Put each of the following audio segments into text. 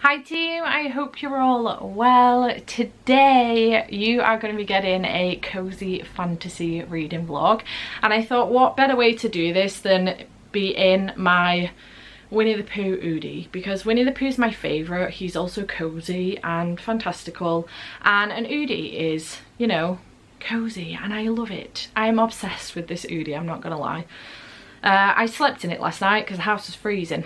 Hi team, I hope you're all well. Today you are going to be getting a cozy fantasy reading vlog, and I thought what better way to do this than be in my Winnie the Pooh Oodie, because Winnie the Pooh is my favourite. He's also cozy and fantastical, and an Oodie is, you know, cozy, and I love it. I am obsessed with this Oodie, I'm not gonna lie. I slept in it last night because the house was freezing.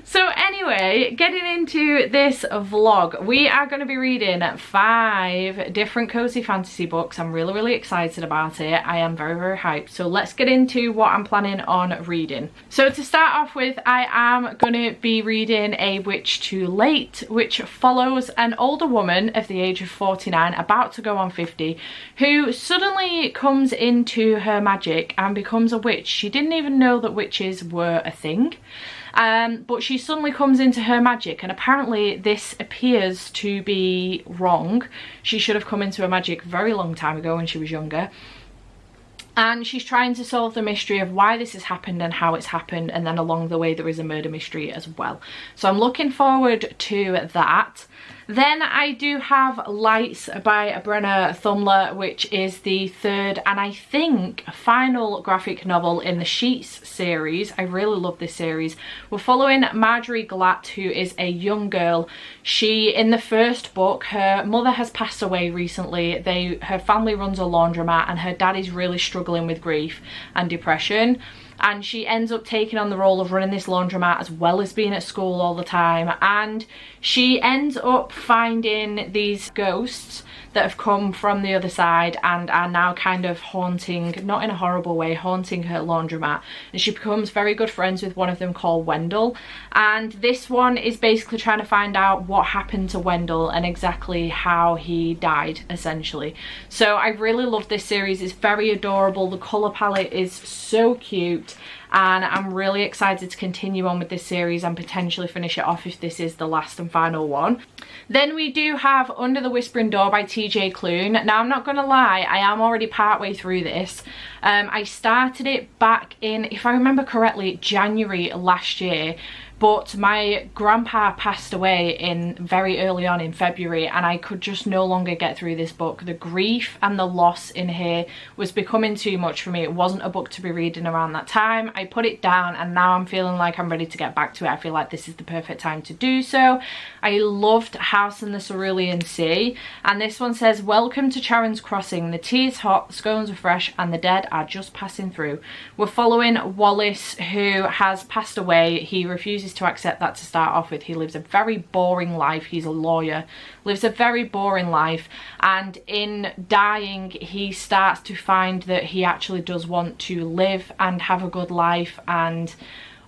So anyway, getting into this vlog, we are going to be reading 5 different cozy fantasy books. I'm really excited about it. I am very hyped. So let's get into what I'm planning on reading. So to start off with, I am going to be reading A Witch Too Late, which follows an older woman of the age of 49, about to go on 50, who suddenly comes into her magic and becomes a witch. She didn't even know that witches were a thing. But she suddenly comes into her magic, and apparently this appears to be wrong. She should have come into her magic a very long time ago when she was younger. And she's trying to solve the mystery of why this has happened and how it's happened, and then along the way there is a murder mystery as well. So I'm looking forward to that. Then I do have Lights by Brenna Thumler, which is the 3rd and I think final graphic novel in the Sheets series. I really love this series. We're following Marjorie Glatt, who is a young girl. She, in the first book, her mother has passed away recently. Her family runs a laundromat, and her dad is really struggling with grief and depression. And she ends up taking on the role of running this laundromat as well as being at school all the time, and she ends up finding these ghosts that have come from the other side and are now kind of haunting, not in a horrible way, haunting her laundromat. And she becomes very good friends with one of them called Wendell, and this one is basically trying to find out what happened to Wendell and exactly how he died, essentially. So I really love this series. It's very adorable. The colour palette is so cute, and I'm really excited to continue on with this series and potentially finish it off if this is the last and final one. Then we do have Under the Whispering Door by TJ Klune. Now I'm not gonna lie, I am already partway through this. I started it back in, if I remember correctly, January last year, but my grandpa passed away in very early on in February, and I could just no longer get through this book. The grief and the loss in here was becoming too much for me. It wasn't a book to be reading around that time. I put it down, and now I'm feeling like I'm ready to get back to it. I feel like this is the perfect time to do so. I loved House in the Cerulean Sea, and this one says, "Welcome to Charon's Crossing. The tea is hot, the scones are fresh, and the dead are just passing through." We're following Wallace, who has passed away. He refuses to accept that to start off with. He lives a very boring life. He's a lawyer, lives a very boring life, and in dying he starts to find that he actually does want to live and have a good life and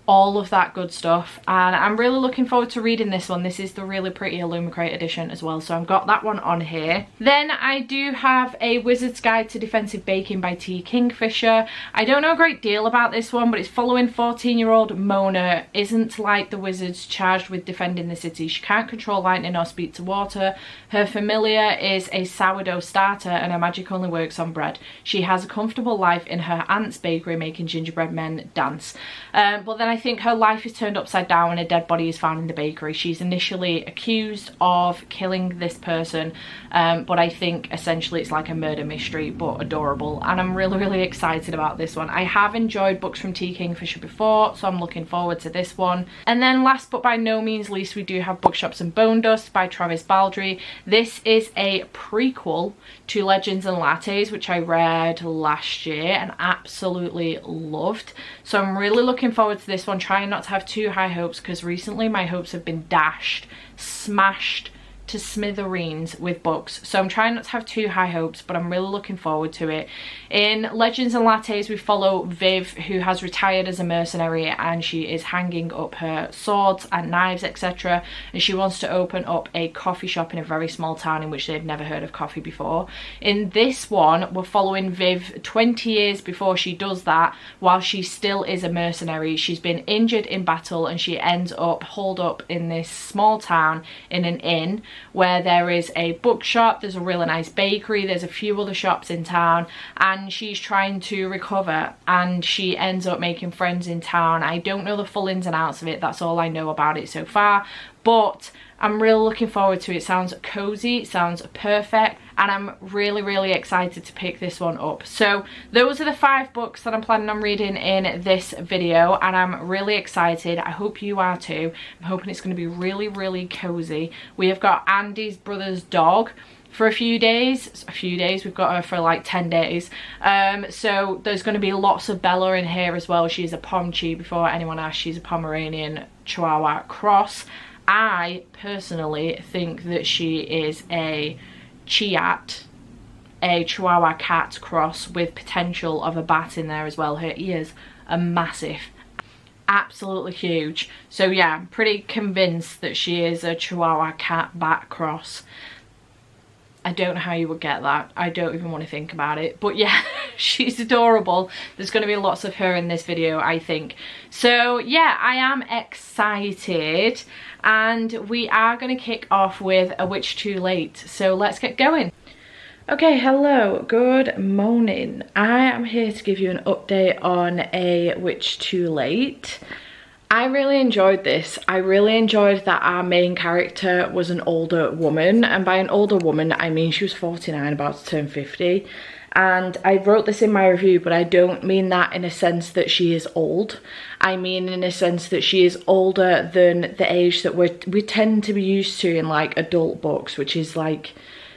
all of that good stuff. And I'm really looking forward to reading this one. This is the really pretty Illumicrate edition as well, so I've got that one on here. Then I do have A Wizard's Guide to Defensive Baking by T. Kingfisher. I don't know a great deal about this one, but it's following 14-year-old Mona. Isn't like the wizards, charged with defending the city. She can't control lightning or speak to water. Her familiar is a sourdough starter, and her magic only works on bread. She has a comfortable life in her aunt's bakery, making gingerbread men dance. But then I think her life is turned upside down when a dead body is found in the bakery. She's initially accused of killing this person, but I think essentially it's like a murder mystery, but adorable, and I'm really excited about this one. I have enjoyed books from T. Kingfisher before, so I'm looking forward to this one. And then last but by no means least, we do have Bookshops and Bone Dust by Travis Baldry. This is a prequel to Legends and Lattes, which I read last year and absolutely loved, so I'm really looking forward to this one. Trying not to have too high hopes, because recently my hopes have been dashed, smashed to smithereens with books, so I'm trying not to have too high hopes, but I'm really looking forward to it. In Legends and Lattes we follow Viv, who has retired as a mercenary, and she is hanging up her swords and knives, etc., and she wants to open up a coffee shop in a very small town in which they've never heard of coffee before. In this one we're following Viv 20 years before she does that, while she still is a mercenary. She's been injured in battle, and she ends up holed up in this small town in an inn, where there is a bookshop, there's a really nice bakery, there's a few other shops in town, and she's trying to recover and she ends up making friends in town. I don't know the full ins and outs of it, that's all I know about it so far, but I'm really looking forward to it. It sounds cozy, it sounds perfect, and I'm really excited to pick this one up. So those are the 5 books that I'm planning on reading in this video, and I'm really excited. I hope you are too. I'm hoping it's going to be really cozy. We have got Andy's brother's dog for a few days. We've got her for like 10 days. So there's going to be lots of Bella in here as well. She's a Pomchi, before anyone asks, she's a Pomeranian Chihuahua cross. I personally think that she is a Chiat, a Chihuahua cat cross with potential of a bat in there as well. Her ears are massive, absolutely huge. So yeah, I'm pretty convinced that she is a Chihuahua cat bat cross. I don't know how you would get that. I don't even want to think about it. But yeah, she's adorable. There's going to be lots of her in this video, I think. So yeah, I am excited. And we are going to kick off with A Witch Too Late. So let's get going. Okay, hello, good morning. I am here to give you an update on A Witch Too Late. I really enjoyed this. I really enjoyed that our main character was an older woman, and by an older woman I mean she was 49, about to turn 50. And I wrote this in my review, but I don't mean that in a sense that she is old. I mean in a sense that she is older than the age that we tend to be used to in like adult books, which is like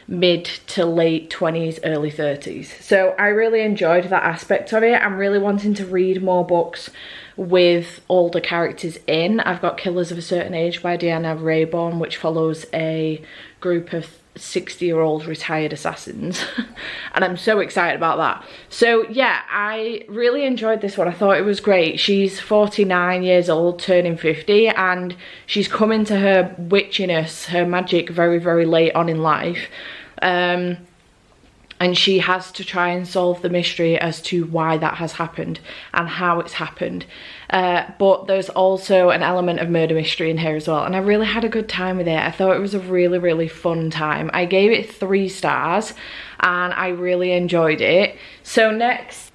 mid to late 20s, early 30s. So I really enjoyed that aspect of it. I'm really wanting to read more books with older characters in. I've got Killers of a Certain Age by Deanna Rayborn, which follows a group of 60-year-old retired assassins and I'm so excited about that. So yeah, I really enjoyed this one. I thought it was great. She's 49 years old, turning 50, and she's come into her witchiness, her magic, very late on in life. And she has to try and solve the mystery as to why that has happened and how it's happened. But there's also an element of murder mystery in here as well. And I really had a good time with it. I thought it was a really fun time. I gave it 3 stars and I really enjoyed it. So next,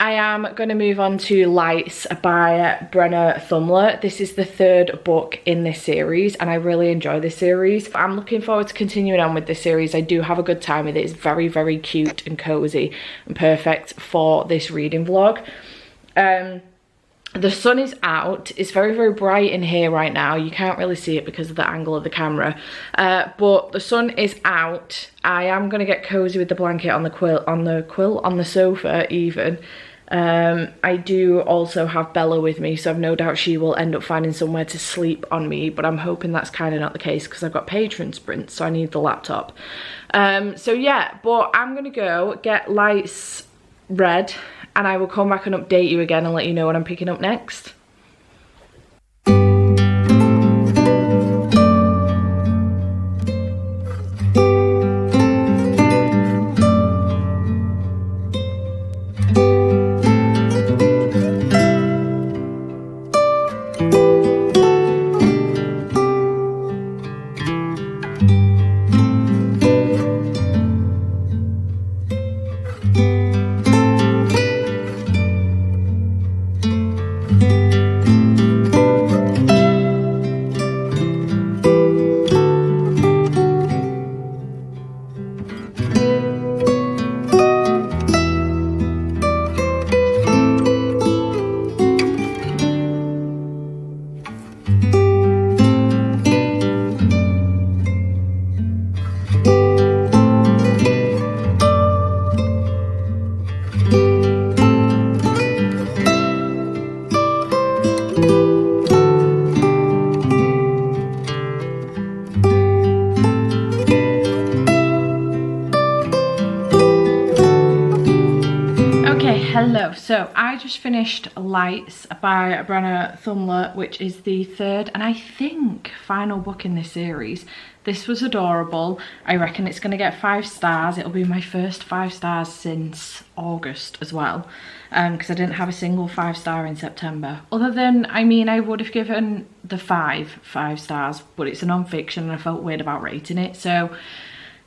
I am going to move on to Lights by Brenna Thumler. This is the 3rd book in this series and I really enjoy this series. I'm looking forward to continuing on with this series. I do have a good time with it. It's very cute and cozy and perfect for this reading vlog. The sun is out. It's very bright in here right now. You can't really see it because of the angle of the camera, but the sun is out. I am going to get cozy with the blanket on the sofa even. I do also have Bella with me, so I've no doubt she will end up finding somewhere to sleep on me, but I'm hoping that's kind of not the case because I've got patron sprints, so I need the laptop. So yeah, but I'm gonna go get Lights read and I will come back and update you again and let you know what I'm picking up next. Okay, hello. So I just finished Lights by Brenna Thumler, which is the third and I think final book in this series. This was adorable. I reckon it's going to get 5 stars. It'll be my first 5 stars since August as well, because I didn't have a single 5-star in September. Other than, I mean, I would have given the 5 stars, but it's a non-fiction and I felt weird about rating it. So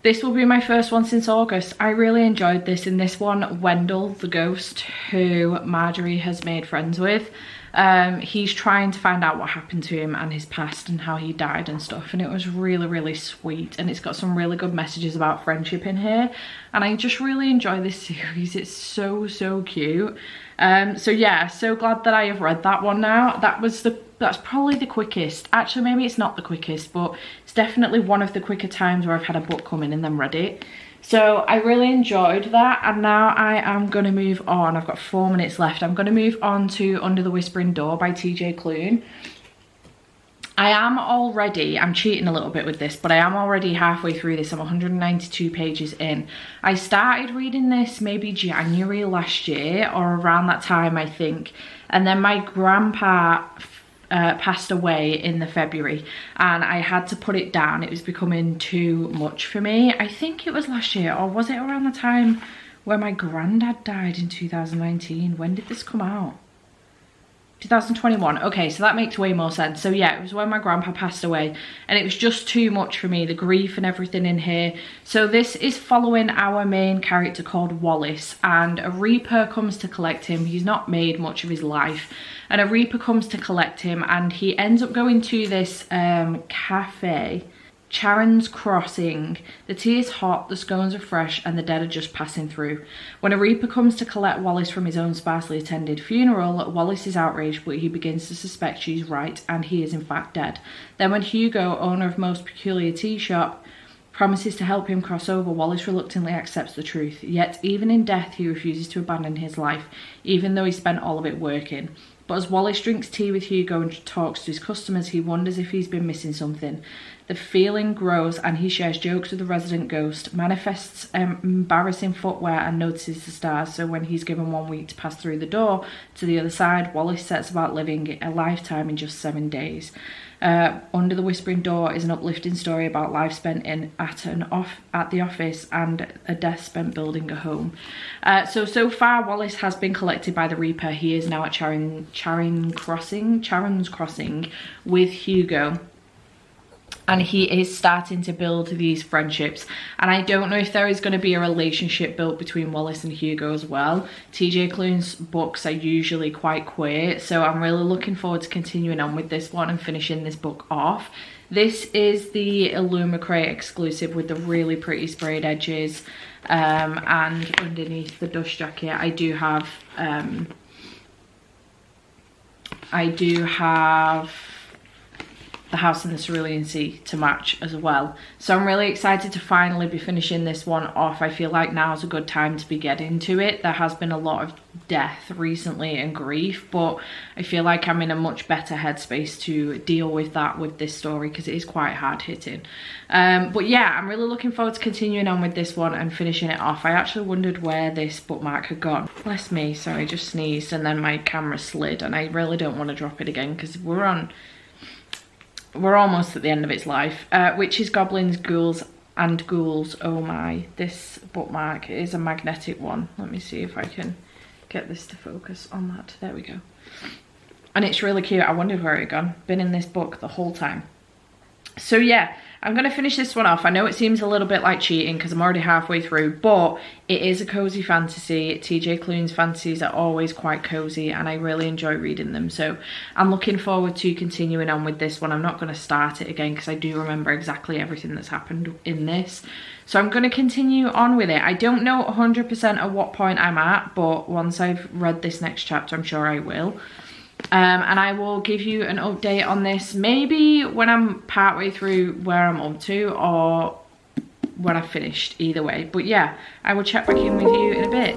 this will be my first one since August. I really enjoyed this. In this one, Wendell, the ghost, who Marjorie has made friends with, he's trying to find out what happened to him and his past and how he died and stuff. And it was really, really sweet. And it's got some really good messages about friendship in here. And I just really enjoy this series. It's so, so cute. So yeah, so glad that I have read that one now. That's probably the quickest. Actually, maybe it's not the quickest, but it's definitely one of the quicker times where I've had a book come in and then read it. So I really enjoyed that, and now I am going to move on. I've got 4 minutes left. I'm going to move on to Under the Whispering Door by TJ Klune. I'm cheating a little bit with this, but I am already halfway through this. I'm 192 pages in. I started reading this maybe January last year or around that time, I think. And then my grandpa passed away in the February and I had to put it down. It was becoming too much for me. I think it was last year, or was it around the time where my granddad died in 2019? When did this come out? 2021. Okay, so that makes way more sense. So yeah, it was when my grandpa passed away and it was just too much for me, the grief and everything in here. So this is following our main character called Wallace, and a Reaper comes to collect him. He's not made much of his life, and a Reaper comes to collect him, and he ends up going to this cafe, Charon's Crossing. The tea is hot, the scones are fresh, and the dead are just passing through. When a Reaper comes to collect Wallace from his own sparsely attended funeral, Wallace is outraged, but he begins to suspect she's right, and he is in fact dead. Then when Hugo, owner of Most Peculiar Tea Shop, promises to help him cross over, Wallace reluctantly accepts the truth. Yet, even in death, he refuses to abandon his life, even though he spent all of it working. But as Wallace drinks tea with Hugo and talks to his customers, he wonders if he's been missing something. The feeling grows and he shares jokes with the resident ghost, manifests embarrassing footwear and notices the stars. So when he's given 1 week to pass through the door to the other side, Wallace sets about living a lifetime in just 7 days. Under the Whispering Door is an uplifting story about life spent at the office and a death spent building a home. So far Wallace has been collected by the Reaper. He is now at Charon's Crossing with Hugo, and he is starting to build these friendships, and I don't know if there is going to be a relationship built between Wallace and Hugo as well. TJ Klune's books are usually quite queer, so I'm really looking forward to continuing on with this one and finishing this book off. This is the Illumicrate exclusive with the really pretty sprayed edges, and underneath the dust jacket I do have The House in the Cerulean Sea to match as well. So I'm really excited to finally be finishing this one off. I feel like now's a good time to be getting to it. There has been a lot of death recently and grief, but I feel like I'm in a much better headspace to deal with that with this story, because it is quite hard hitting. But yeah, I'm really looking forward to continuing on with this one and finishing it off. I actually wondered where this bookmark had gone. Bless me, sorry, I just sneezed and then my camera slid, and I really don't want to drop it again because we're almost at the end of its life. Witches, Goblins, Ghouls and Ghouls. Oh my, this bookmark is a magnetic one. Let me see if I can get this to focus on that. There we go. And it's really cute. I wondered where it had gone. Been in this book the whole time. So yeah, I'm going to finish this one off. I know it seems a little bit like cheating because I'm already halfway through, but it is a cozy fantasy. TJ Klune's fantasies are always quite cozy and I really enjoy reading them. So I'm looking forward to continuing on with this one. I'm not going to start it again because I do remember exactly everything that's happened in this. So I'm going to continue on with it. I don't know 100% at what point I'm at, but once I've read this next chapter, I'm sure I will. And I will give you an update on this maybe when I'm partway through where I'm up to, or when I've finished, either way. But yeah, I will check back in with you in a bit.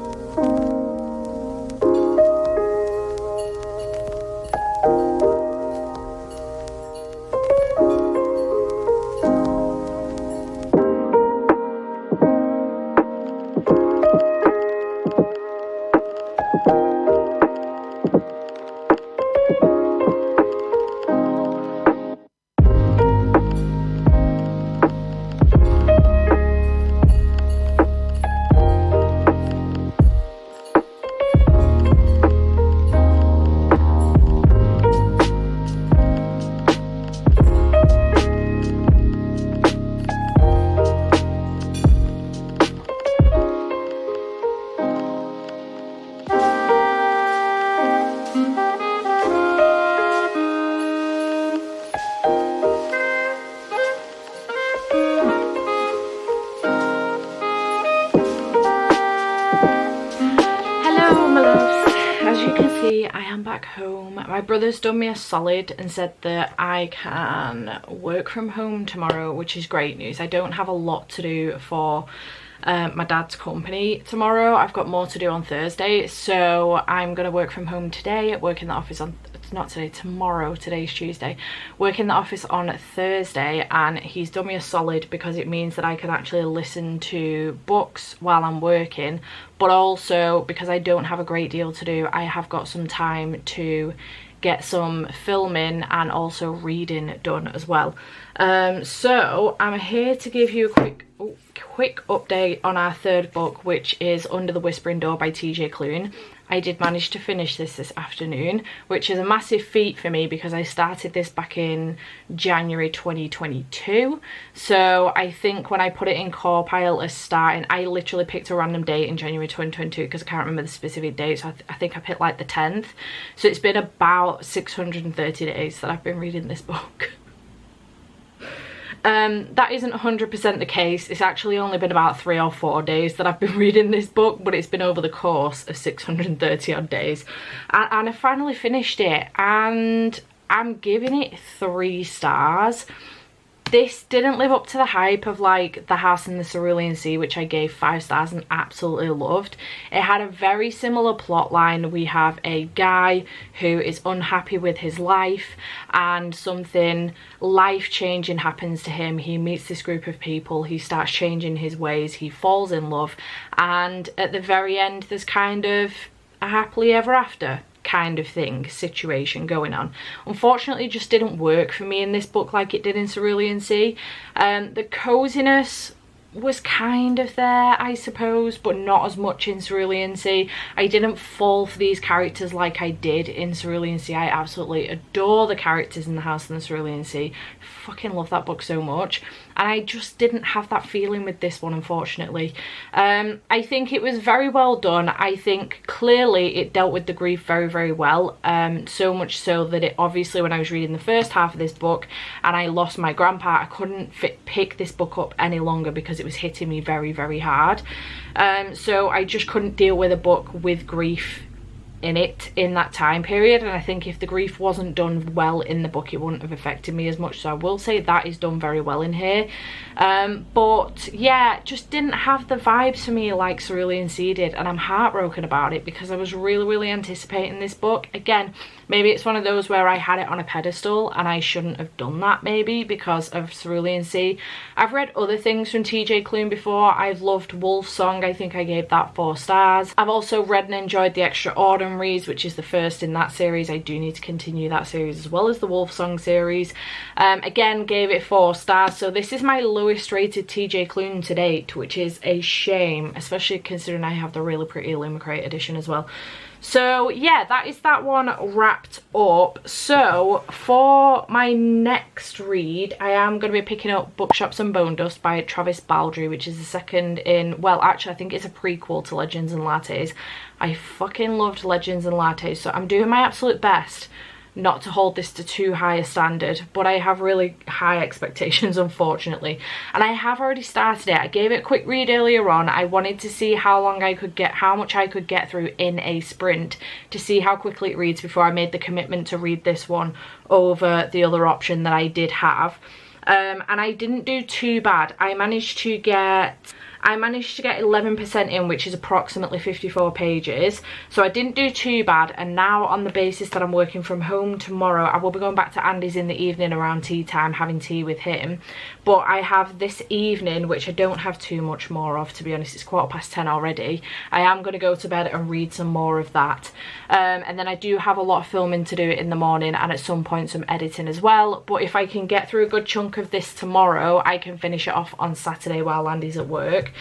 Hello my loves, as you can see I am back home. My brother's done me a solid and said that I can work from home tomorrow, which is great news. I don't have a lot to do for my dad's company tomorrow. I've got more to do on Thursday, so I'm gonna work from home today, work in the office on not today, tomorrow, today's Tuesday, work in the office on Thursday, and he's done me a solid because it means that I can actually listen to books while I'm working, but also because I don't have a great deal to do, I have got some time to get some filming and also reading done as well. So I'm here to give you a quick update on our third book, which is Under the Whispering Door by TJ Klune. I did manage to finish this afternoon, which is a massive feat for me because I started this back in January 2022. So I think when I put it in core pile as starting, I literally picked a random date in January 2022 because I can't remember the specific date, so I think I picked like the 10th. So it's been about 630 days that I've been reading this book. That isn't 100% the case. It's actually only been about 3 or 4 days that I've been reading this book, but it's been over the course of 630 odd days. And I finally finished it, and I'm giving it 3 stars. This didn't live up to the hype of like The House in the Cerulean Sea, which I gave 5 stars and absolutely loved. It had a very similar plot line. We have a guy who is unhappy with his life and something life-changing happens to him. He meets this group of people, he starts changing his ways, he falls in love, and at the very end there's kind of a happily ever after kind of thing, situation going on. Unfortunately, it just didn't work for me in this book like it did in Cerulean Sea. The coziness was kind of there, I suppose, but not as much in Cerulean Sea. I didn't fall for these characters like I did in Cerulean Sea. I absolutely adore the characters in The House in the Cerulean Sea. Fucking love that book so much, and I just didn't have that feeling with this one, unfortunately. I think it was very well done. I think clearly it dealt with the grief very, very well, so much so that it obviously, when I was reading the first half of this book and I lost my grandpa, I couldn't pick this book up any longer because it was hitting me very, very hard. So I just couldn't deal with a book with grief in it in that time period, and I think if the grief wasn't done well in the book it wouldn't have affected me as much, so I will say that is done very well in here. But yeah, just didn't have the vibes for me like Cerulean Sea did, and I'm heartbroken about it because I was really, really anticipating this book. Again, maybe it's one of those where I had it on a pedestal and I shouldn't have done that, maybe because of Cerulean Sea. I've read other things from TJ Klune before. I've loved Wolf Song, I think I gave that 4 stars. I've also read and enjoyed The Extraordinaries, which is the first in that series. I do need to continue that series as well as the Wolf Song series. Again, gave it 4 stars, so this is my lowest rated TJ Klune to date, which is a shame, especially considering I have the really pretty Illumicrate edition as well. So yeah, that is that one wrapped up. So for my next read, I am going to be picking up Bookshops and Bone Dust by Travis Baldree, which is the second in, well, actually I think it's a prequel to Legends and Lattes. I fucking loved Legends and Lattes, so I'm doing my absolute best not to hold this to too high a standard, but I have really high expectations, unfortunately, and I have already started it. I gave it a quick read earlier on. I wanted to see how much I could get through in a sprint to see how quickly it reads before I made the commitment to read this one over the other option that I did have. And I didn't do too bad. I managed to get 11% in, which is approximately 54 pages. So I didn't do too bad, and now on the basis that I'm working from home tomorrow, I will be going back to Andy's in the evening around tea time, having tea with him. But I have this evening, which I don't have too much more of, to be honest. It's 10:15 already. I am going to go to bed and read some more of that. And then I do have a lot of filming to do in the morning, and at some point some editing as well. But if I can get through a good chunk of this tomorrow, I can finish it off on Saturday while Andy's at work.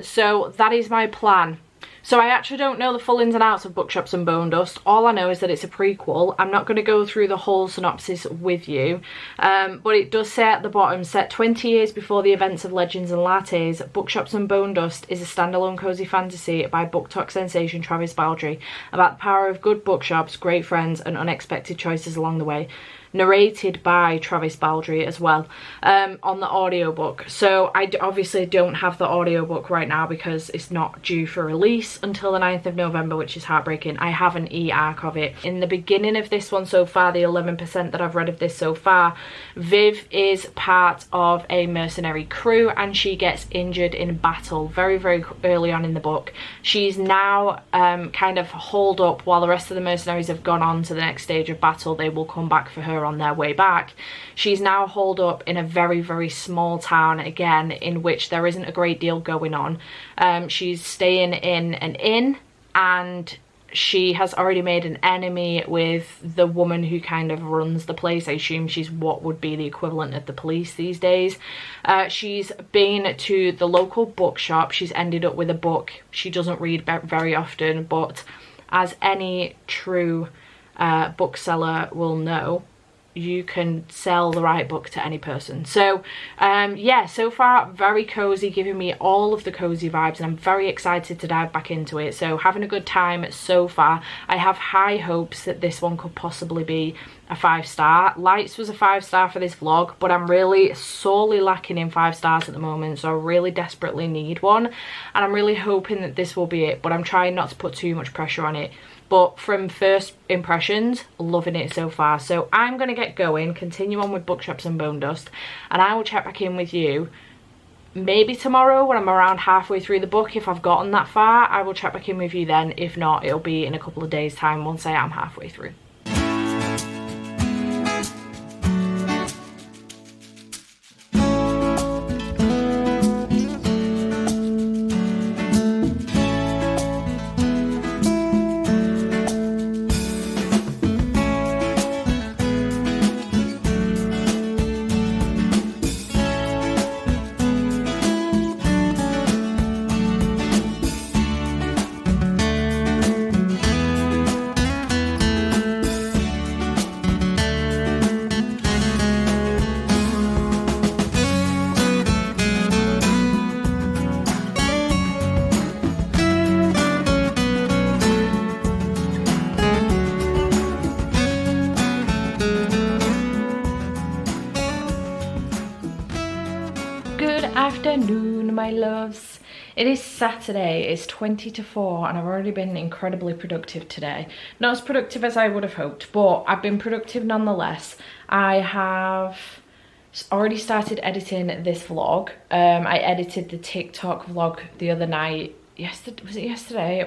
So that is my plan. So I actually don't know the full ins and outs of Bookshops and Bone Dust. All I know is that it's a prequel. I'm not going to go through the whole synopsis with you, but it does say at the bottom, set 20 years before the events of Legends and Lattes, Bookshops and Bone Dust is a standalone cozy fantasy by BookTok sensation Travis Baldree about the power of good bookshops, great friends, and unexpected choices along the way. narrated by Travis Baldry as well, on the audiobook. So I obviously don't have the audiobook right now because it's not due for release until the 9th of November, which is heartbreaking. I have an e-arc of it. In the beginning of this one so far, the 11% that I've read of this so far, Viv is part of a mercenary crew and she gets injured in battle very, very early on in the book. She's now kind of holed up while the rest of the mercenaries have gone on to the next stage of battle. They will come back for her on their way back. She's now holed up in a very, very small town again, in which there isn't a great deal going on. She's staying in an inn, and she has already made an enemy with the woman who kind of runs the place. I assume she's what would be the equivalent of the police these days. She's been to the local bookshop. She's ended up with a book. She doesn't read very often, but as any true bookseller will know, you can sell the right book to any person. So yeah, so far very cozy, giving me all of the cozy vibes, and I'm very excited to dive back into it. So having a good time so far. I have high hopes that this one could possibly be a 5-star. Lights was a 5-star for this vlog, but I'm really sorely lacking in 5 stars at the moment, so I really desperately need one, and I'm really hoping that this will be it, but I'm trying not to put too much pressure on it. But from first impressions, loving it so far. So I'm going to get going, continue on with Bookshops and Bone Dust, and I will check back in with you maybe tomorrow when I'm around halfway through the book. If I've gotten that far, I will check back in with you then. If not, it'll be in a couple of days' time once I am halfway through. Afternoon, my loves. It is Saturday, it's 20 to 4, and I've already been incredibly productive today. Not as productive as I would have hoped, but I've been productive nonetheless. I have already started editing this vlog. I edited the TikTok vlog the other night. Was it yesterday?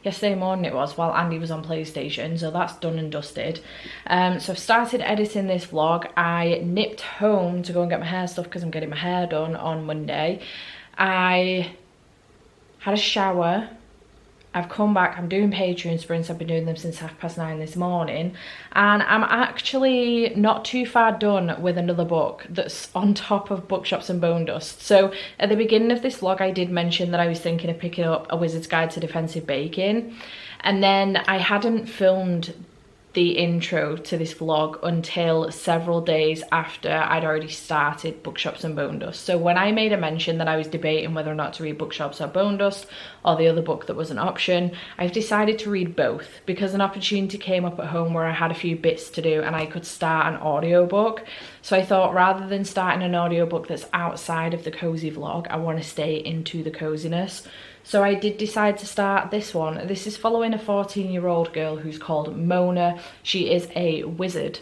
Yesterday morning it was, while Andy was on PlayStation, so that's done and dusted. So I've started editing this vlog. I nipped home to go and get my hair stuff because I'm getting my hair done on Monday. I had a shower. I've come back, I'm doing Patreon sprints, I've been doing them since 9:30 this morning, and I'm actually not too far done with another book that's on top of Bookshops and Bone Dust. So at the beginning of this vlog I did mention that I was thinking of picking up A Wizard's Guide to Defensive Baking, and then I hadn't filmed the intro to this vlog until several days after I'd already started Bookshops and Bone Dust. So when I made a mention that I was debating whether or not to read Bookshops or Bone Dust, or the other book that was an option, I've decided to read both because an opportunity came up at home where I had a few bits to do and I could start an audiobook. So I thought, rather than starting an audiobook that's outside of the cozy vlog, I want to stay into the coziness. So I did decide to start this one. This is following a 14-year-old girl who's called Mona. She is a wizard,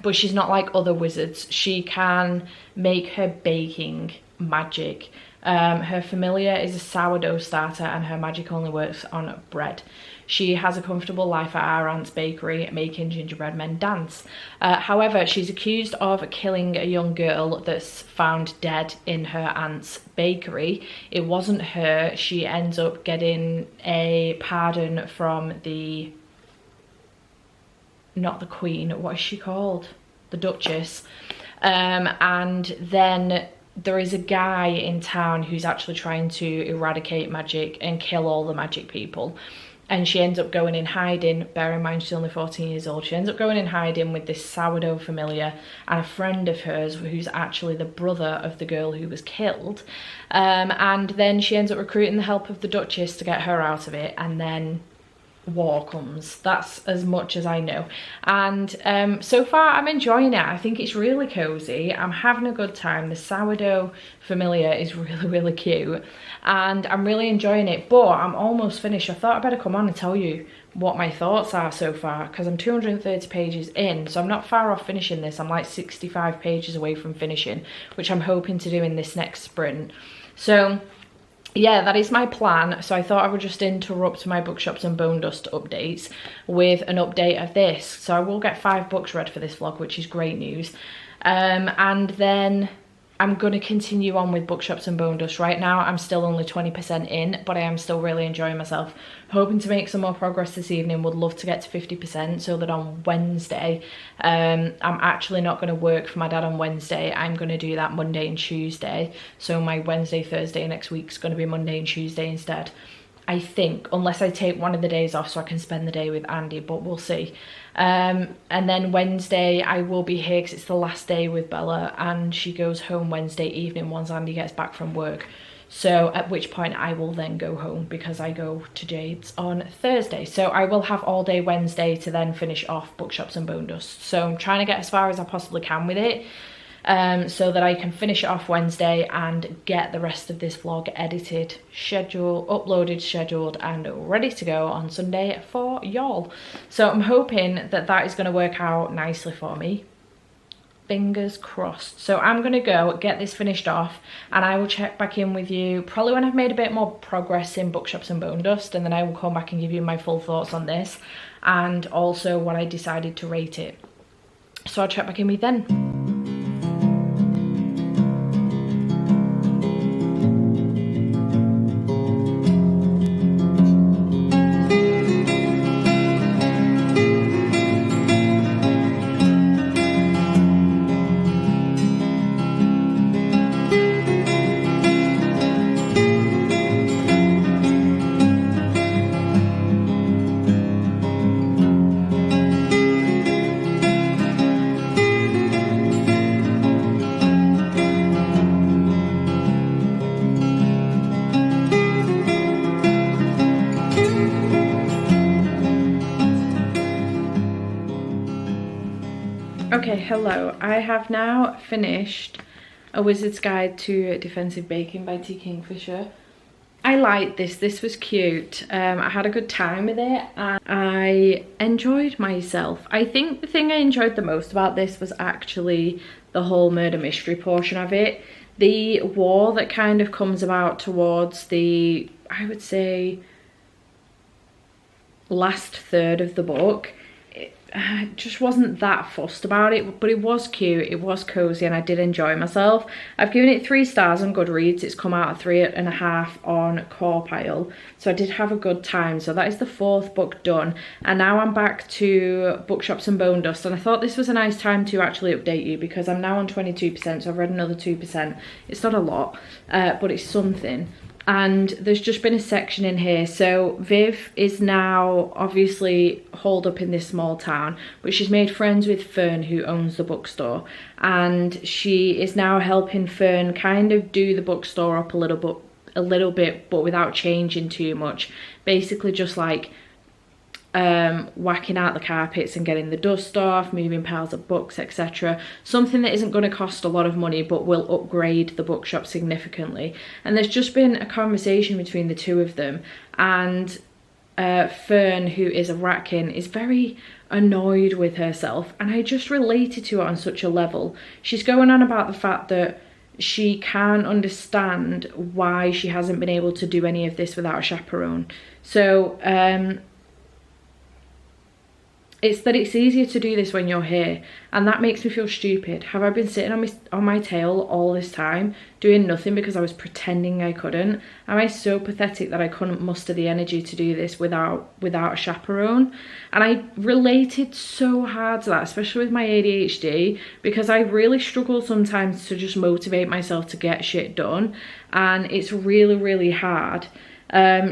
but she's not like other wizards. She can make her baking magic. Her familiar is a sourdough starter and her magic only works on bread. She has a comfortable life at our aunt's bakery making gingerbread men dance. However, she's accused of killing a young girl that's found dead in her aunt's bakery. It wasn't her. She ends up getting a pardon from not the queen, what is she called? The Duchess. And then there is a guy in town who's actually trying to eradicate magic and kill all the magic people. And she ends up going in hiding. Bear in mind she's only 14 years old. She ends up going in hiding with this sourdough familiar and a friend of hers who's actually the brother of the girl who was killed. And then she ends up recruiting the help of the Duchess to get her out of it. And then war comes. That's as much as I know. And so far I'm enjoying it. I think it's really cozy. I'm having a good time. The sourdough familiar is really cute and I'm really enjoying it, but I'm almost finished. I thought I'd better come on and tell you what my thoughts are so far, because I'm 230 pages in, so I'm not far off finishing this. I'm like 65 pages away from finishing, which I'm hoping to do in this next sprint. So yeah, that is my plan. So I thought I would just interrupt my Bookshops and Bone Dust updates with an update of this. So I will get 5 books read for this vlog, which is great news. And then I'm going to continue on with Bookshops and Bone Dust. Right now I'm still only 20% in, but I am still really enjoying myself. Hoping to make some more progress this evening. Would love to get to 50% so that on Wednesday, I'm actually not going to work for my dad on Wednesday. I'm going to do that Monday and Tuesday. So my Wednesday, Thursday next week is going to be Monday and Tuesday instead, I think, unless I take one of the days off so I can spend the day with Andy, but we'll see. And then Wednesday I will be here because it's the last day with Bella, and she goes home Wednesday evening once Andy gets back from work. So at which point I will then go home because I go to Jade's on Thursday. So I will have all day Wednesday to then finish off Bookshops and Bone Dust. So I'm trying to get as far as I possibly can with it, so that I can finish it off Wednesday and get the rest of this vlog edited, uploaded, scheduled and ready to go on Sunday for y'all. So I'm hoping that that is going to work out nicely for me. Fingers crossed. So I'm going to go get this finished off and I will check back in with you probably when I've made a bit more progress in Bookshops and Bone Dust, and then I will come back and give you my full thoughts on this and also what I decided to rate it. So I'll check back in with you then. Okay, hello. I have now finished A Wizard's Guide to Defensive Baking by T. Kingfisher. I liked this. This was cute. I had a good time with it and I enjoyed myself. I think the thing I enjoyed the most about this was actually the whole murder mystery portion of it. The war that kind of comes about towards the, I would say, last third of the book. I just wasn't that fussed about it, but it was cute, it was cozy, and I did enjoy myself. I've given it 3 stars on Goodreads. It's come out at 3.5 on Core Pile, so I did have a good time. So that is the 4th book done, and now I'm back to Bookshops and Bone Dust, and I thought this was a nice time to actually update you because I'm now on 22%, so I've read another 2%. It's not a lot, but it's something. And there's just been a section in here. So Viv is now obviously holed up in this small town, but she's made friends with Fern, who owns the bookstore, and she is now helping Fern kind of do the bookstore up a little bit, but without changing too much. Basically just like whacking out the carpets and getting the dust off, moving piles of books, etc. Something that isn't going to cost a lot of money but will upgrade the bookshop significantly. And there's just been a conversation between the two of them, and Fern, who is a ratkin, is very annoyed with herself, and I just related to it on such a level. She's going on about the fact that she can't understand why she hasn't been able to do any of this without a chaperone. So it's that it's easier to do this when you're here, and that makes me feel stupid. Have I been sitting on my tail all this time doing nothing because I was pretending I couldn't? Am I so pathetic that I couldn't muster the energy to do this without a chaperone? And I related so hard to that, especially with my ADHD, because I really struggle sometimes to just motivate myself to get shit done, and it's really hard.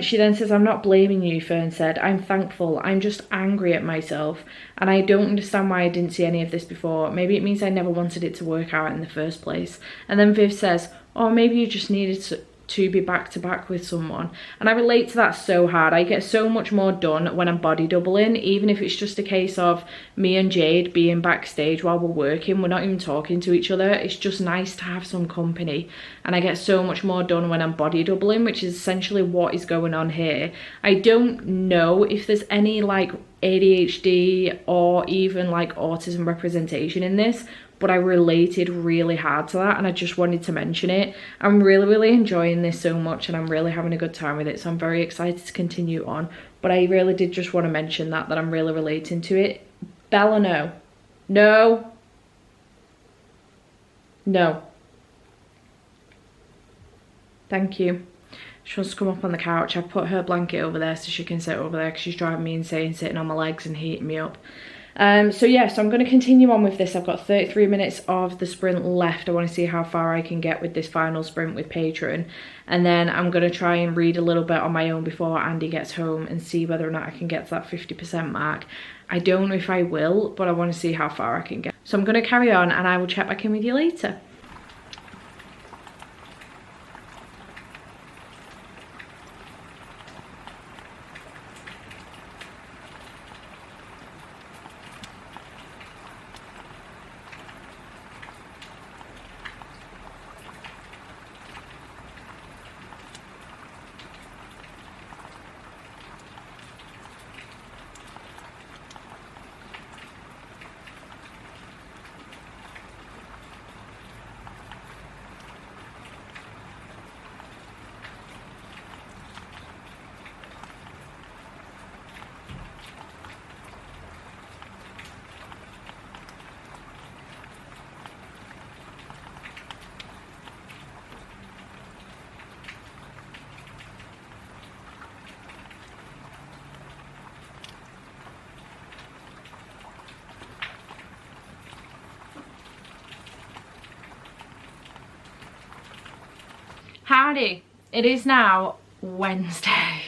She then says, "I'm not blaming you," Fern said. "I'm thankful. I'm just angry at myself, and I don't understand why I didn't see any of this before. Maybe it means I never wanted it to work out in the first place." And then Viv says, "Oh, maybe you just needed to be back to back with someone, and I relate to that so hard. I get so much more done when I'm body doubling, even if it's just a case of me and Jade being backstage while we're working. We're not even talking to each other. It's just nice to have some company, and I get so much more done when I'm body doubling, which is essentially what is going on here. I don't know if there's any like ADHD or even like autism representation in this, but I related really hard to that, and I just wanted to mention it. I'm really enjoying this so much, and I'm really having a good time with it, so I'm very excited to continue on. But I really did just want to mention that I'm really relating to it. Bella, no. No. No. Thank you. She wants to come up on the couch. I've put her blanket over there so she can sit over there, because she's driving me insane sitting on my legs and heating me up. So yeah, so I'm going to continue on with this. I've got 33 minutes of the sprint left. I want to see how far I can get with this final sprint with Patreon, and then I'm going to try and read a little bit on my own before Andy gets home and see whether or not I can get to that 50% mark. I don't know if I will, but I want to see how far I can get. So I'm going to carry on, and I will check back in with you later. Howdy, it is now Wednesday.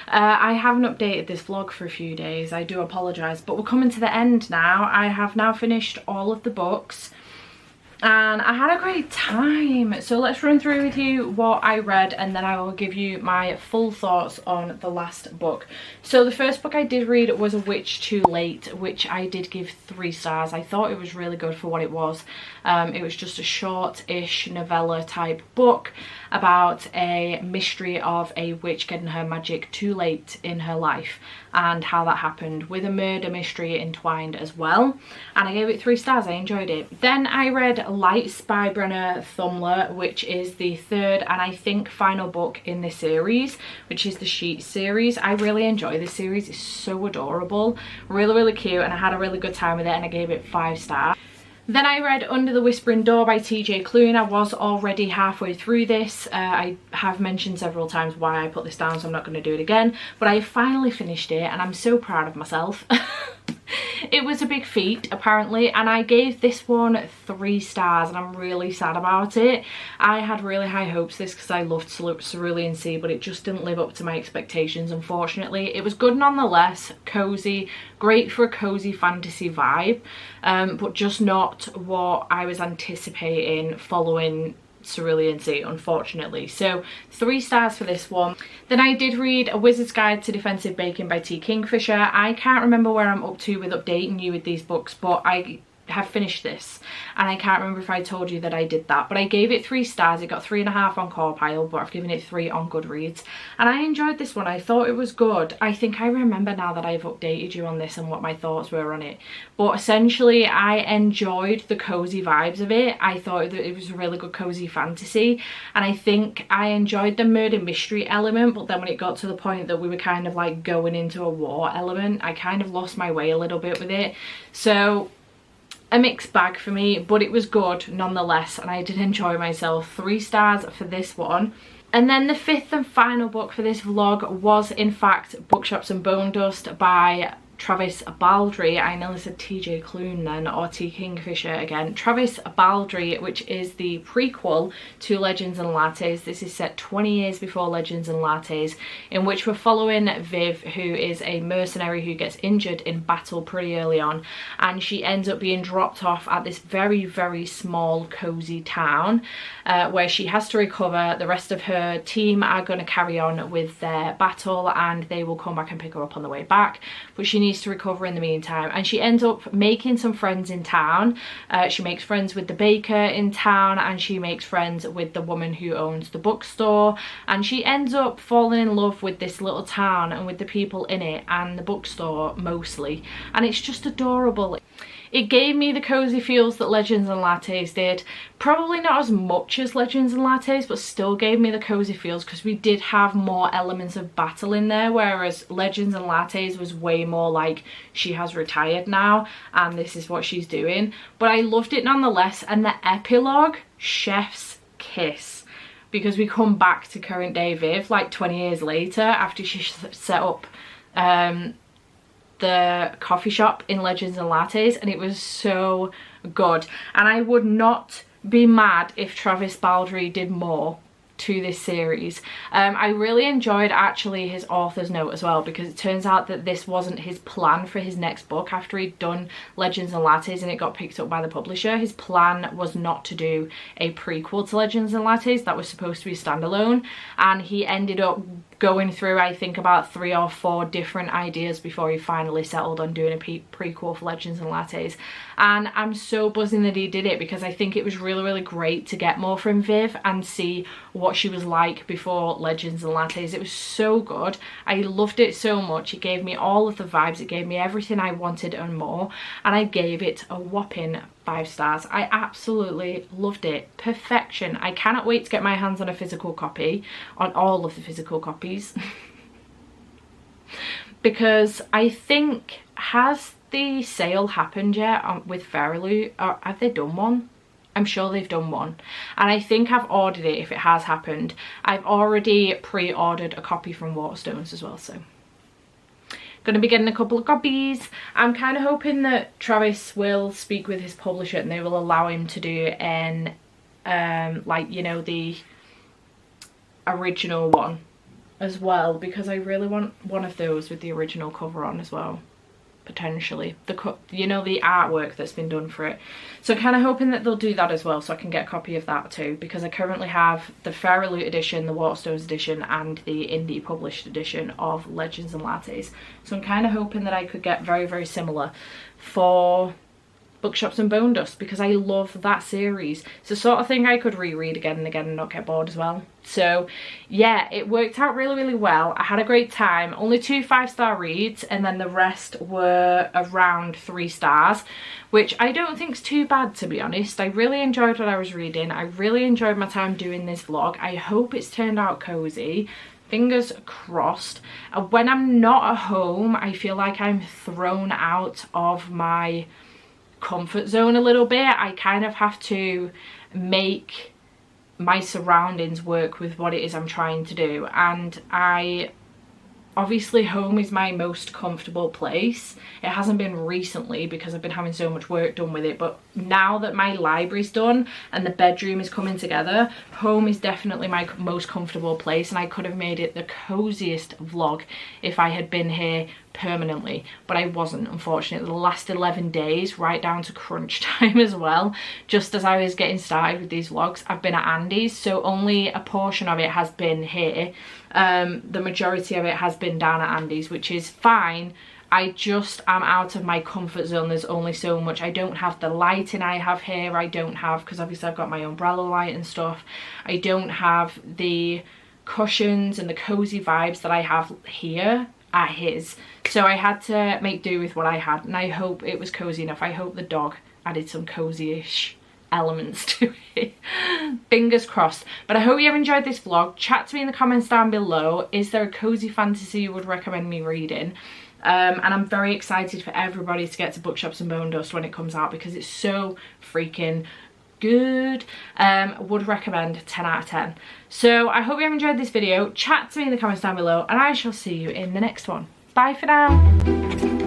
I haven't updated this vlog for a few days, I do apologise, but we're coming to the end now. I have now finished all of the books, and I had a great time. So let's run through with you what I read, and then I will give you my full thoughts on the last book. So the first book I did read was A Witch Too Late, which I did give 3 stars. I thought it was really good for what it was. It was just a short-ish novella type book about a mystery of a witch getting her magic too late in her life, and how that happened, with a murder mystery entwined as well. And I gave it 3 stars. I enjoyed it. Then I read Lights by Brenna Thumler, which is the 3rd and I think final book in this series, which is the Sheet series. I really enjoy this series. It's so adorable, really cute, and I had a really good time with it, and I gave it 5 stars. Then I read Under the Whispering Door by TJ Klune. I was already halfway through this. I have mentioned several times why I put this down, so I'm not going to do it again. But I finally finished it, and I'm so proud of myself. It was a big feat, apparently, and I gave this one 3 stars, and I'm really sad about it. I had really high hopes for this because I loved Cerulean Sea, but it just didn't live up to my expectations, unfortunately. It was good nonetheless, cozy, great for a cozy fantasy vibe, but just not what I was anticipating following Cerulean Sea, unfortunately. So 3 stars for this one. Then I did read A Wizard's Guide to Defensive Baking by T. Kingfisher. I can't remember where I'm up to with updating you with these books, but I have finished this, and I can't remember if I told you that I did that, but I gave it 3 stars. It got 3.5 on Corpile, but I've given it 3 on Goodreads, and I enjoyed this one. I thought it was good. I think I remember now that I've updated you on this and what my thoughts were on it, but essentially I enjoyed the cozy vibes of it. I thought that it was a really good cozy fantasy, and I think I enjoyed the murder mystery element, but then when it got to the point that we were kind of like going into a war element, I kind of lost my way a little bit with it. So a mixed bag for me, but it was good nonetheless, and I did enjoy myself. 3 stars for this one. And then the 5th and final book for this vlog was in fact Bookshops and Bone Dust by Travis Baldry. I nearly said TJ Klune then, or T Kingfisher again. Travis Baldry, which is the prequel to Legends and Lattes. This is set 20 years before Legends and Lattes, in which we're following Viv, who is a mercenary who gets injured in battle pretty early on, and she ends up being dropped off at this very, very small cozy town where she has to recover. The rest of her team are going to carry on with their battle and they will come back and pick her up on the way back, but she needs to recover in the meantime, and she ends up making some friends in town. She makes friends with the baker in town, and she makes friends with the woman who owns the bookstore, and she ends up falling in love with this little town and with the people in it and the bookstore mostly, and it's just adorable. It gave me the cozy feels that Legends and Lattes did. Probably not as much as Legends and Lattes, but still gave me the cozy feels because we did have more elements of battle in there, whereas Legends and Lattes was way more like she has retired now and this is what she's doing. But I loved it nonetheless, and the epilogue, chef's kiss. Because we come back to current day Viv like 20 years later after she set up the coffee shop in Legends and Lattes, and it was so good. And I would not be mad if Travis Baldry did more to this series. I really enjoyed actually his author's note as well, because it turns out that this wasn't his plan for his next book after he'd done Legends and Lattes and it got picked up by the publisher. His plan was not to do a prequel to Legends and Lattes that was supposed to be standalone, and he ended up going through, I think, about 3 or 4 different ideas before he finally settled on doing a prequel for Legends and Lattes. And I'm so buzzing that he did it, because I think it was really, really great to get more from Viv and see what she was like before Legends and Lattes. It was so good. I loved it so much. It gave me all of the vibes. It gave me everything I wanted and more. And I gave it a whopping 5 stars. I absolutely loved it. Perfection. I cannot wait to get my hands on a physical copy, on all of the physical copies. Because I think, has the sale happened yet with Fairy, or have they done one? I'm sure they've done one, and I think I've ordered it if it has happened. I've already pre-ordered a copy from Waterstones as well, so gonna be getting a couple of copies. I'm kind of hoping that Travis will speak with his publisher and they will allow him to do an like, you know, the original one as well, because I really want one of those with the original cover on as well, potentially, you know, the artwork that's been done for it. So kind of hoping that they'll do that as well, so I can get a copy of that too, because I currently have the Fairy Loot edition, the Waterstones edition, and the indie published edition of Legends and Lattes. So I'm kind of hoping that I could get very, very similar for Bookshops and Bone Dust, because I love that series. It's the sort of thing I could reread again and again and not get bored as well. So yeah, it worked out really, really well. I had a great time. Only 2 5-star reads, and then the rest were around 3 stars, which I don't think is too bad, to be honest. I really enjoyed what I was reading. I really enjoyed my time doing this vlog. I hope it's turned out cozy. Fingers crossed. When I'm not at home, I feel like I'm thrown out of my comfort zone a little bit. I kind of have to make my surroundings work with what it is I'm trying to do, and obviously home is my most comfortable place. It hasn't been recently because I've been having so much work done with it, but now that my library's done and the bedroom is coming together, home is definitely my most comfortable place, and I could have made it the coziest vlog if I had been here permanently, but I wasn't, unfortunately. The last 11 days, right down to crunch time as well, just as I was getting started with these vlogs, I've been at Andy's, so only a portion of it has been here. The majority of it has been down at Andy's, which is fine. I just am out of my comfort zone. There's only so much. I don't have the lighting I have here. I don't have, because obviously I've got my umbrella light and stuff, I don't have the cushions and the cozy vibes that I have here at his. So I had to make do with what I had, and I hope it was cozy enough. I hope the dog added some cozy-ish elements to it. Fingers crossed. But I hope you have enjoyed this vlog. Chat to me in the comments down below. Is there a cozy fantasy you would recommend me reading? And I'm very excited for everybody to get to Bookshops and Bone Dust when it comes out, because it's so freaking good. Would recommend 10 out of 10. So I hope you have enjoyed this video. Chat to me in the comments down below, and I shall see you in the next one. Bye for now.